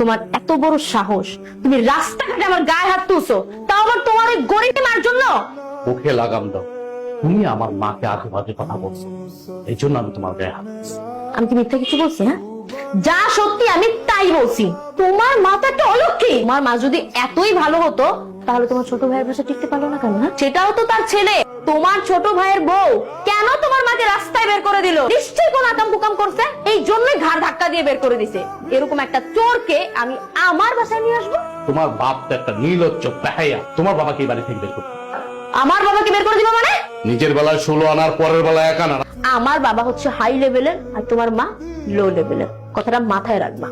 তোমার এত বড় সাহস, তুমি রাস্তাঘাটে আমার গায়ে হাত তুলছো, তাও আবার তোমার ওই গরিব মার জন্য। মুখে লাগাম দাও, তুমি আমার মাকে আজে বাজে কথা বলছো, এই জন্য আমি তোমার গায়ে হাত দিয়েছি। আমি কি মিথ্যা কিছু বলছি? হ্যাঁ, যা সত্যি আমি তাই বলছি। তোমার মা তো একটা অলক্ষী। তোমার মা যদি এতই ভালো হতো তাহলে তোমার ছোট ভাইয়ের পাশে টিকতে পারলো না কেন? না, সেটাও তো তার ছেলে, তোমার ছোট ভাইয়ের বউ। কেন তোমার মাকে রাস্তায় বের করে দিল? নিশ্চয়ই কোন আকাম কুকাম করছে, এই জন্যই ঘাড় ধাক্কা দিয়ে বের করে দিছে। এরকম একটা চোরকে আমি আমার বাসায় নিয়ে আসবো? তোমার বাপ তো একটা নির্লজ্জ বেহায়া, তোমার বাবাকে এই বাড়ি থেকে বের করতে। আমার বাবাকে বের করে দিবা মানে? নিজের বেলায় 16 আনার, পরের বেলায় 1 আনা। আমার বাবা হচ্ছে হাই লেভেলের আর তোমার মা লো লেভেলের, কথাটা মাথায় রাখবা।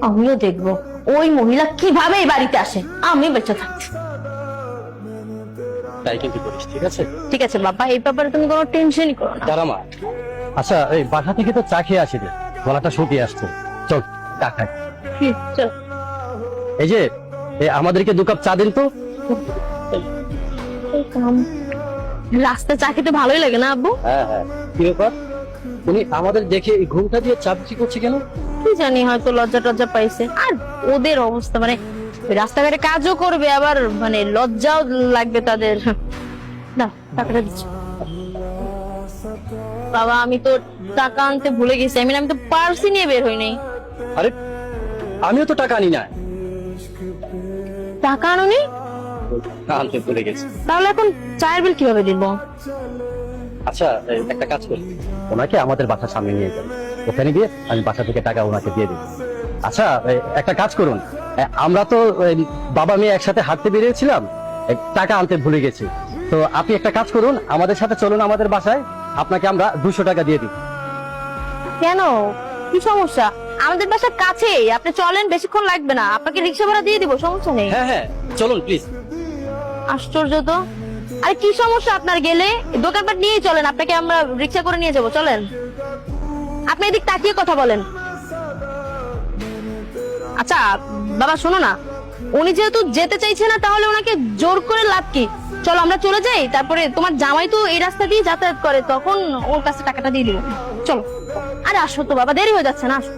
আমিও দেখবো ওই মহিলা কিভাবে এই বাড়িতে আসে, আমি বেঁচে থাকি। তাই কিন্তু করিস, ঠিক আছে? ঠিক আছে বাবা, এই ব্যাপারে তুমি কোনো টেনশনই করো না। দাঁড়া মা। আচ্ছা, এই বাসা থেকে তো চা খেয়ে আসি রে, গলাটা শুকিয়ে আসছে। চল চা খাই। চল। এই যে আমাদেরকে 2 কাপ চা দিন তো। রাস্তা চা খেতে ভালোই লাগে না আব্বু? হ্যাঁ হ্যাঁ, কি ব্যাপার? উনি আমাদের দেখে এই ঘুমটা দিয়ে চা বিক্রি করছে কেন? কি জানি, হয়তো লজ্জা টজ্জা পাইছে। আর ওদের অবস্থা মানে রাস্তাঘাটে কাজও করবে, আবার মানে লজ্জাও লাগবে তাদের। না, টাকাটা দিচ্ছি। বাবা, আমি তো টাকা আনতে ভুলে গেছি। আমি তো পার্সি নিয়ে বের হই নাই। আরে আমিও তো টাকা আনি না। টাকা আনোনি? আনতে ভুলে গেছি। তাহলে এখন চায়ের বিল কিভাবে দিব? আচ্ছা, একটা কাজ করি, ওনাকে আমাদের বাসার সামনে নিয়ে যান, ওখানে গিয়ে আমি বাসা থেকে টাকা ওনাকে দিয়ে দিই। আচ্ছা, একটা কাজ করুন, আমরা তো বাবা মেয়ে একসাথে হাঁটতে বেরিয়েছিলাম, টাকা আনতে ভুলে গেছি। তো আপনি একটা কাজ করুন, আমাদের সাথে চলুন আমাদের বাসায়, আপনাকে আমরা 200 টাকা দিয়ে দিই। কেন, কি সমস্যা? আমাদের বাসার কাছেই, আপনি চলেন, বেশিক্ষণ লাগবে না। আপনাকে রিক্সা ভাড়া দিয়ে দিব, সমস্যা নেই। হ্যাঁ হ্যাঁ, চলুন প্লিজ। আশ্চর্য তো। আরে কি সমস্যা আপনার? গেলে দোকানপাট নিয়েই চলেন, আপনাকে আমরা রিক্সা করে নিয়ে যাব, চলেন। আপনি এদিক তাকিয়ে কথা বলেন। আচ্ছা বাবা, শোনো না, উনি যেহেতু যেতে চাইছে না, তাহলে ওনাকে জোর করে লাভ কি? চলো আমরা চলে যাই, তারপরে তোমার জামাই তো এই রাস্তা দিয়ে যাতায়াত করে, তখন ওর কাছে টাকাটা দিয়ে দিব। চলো। আরে আসো তো বাবা, দেরি হয়ে যাচ্ছে না, আসো।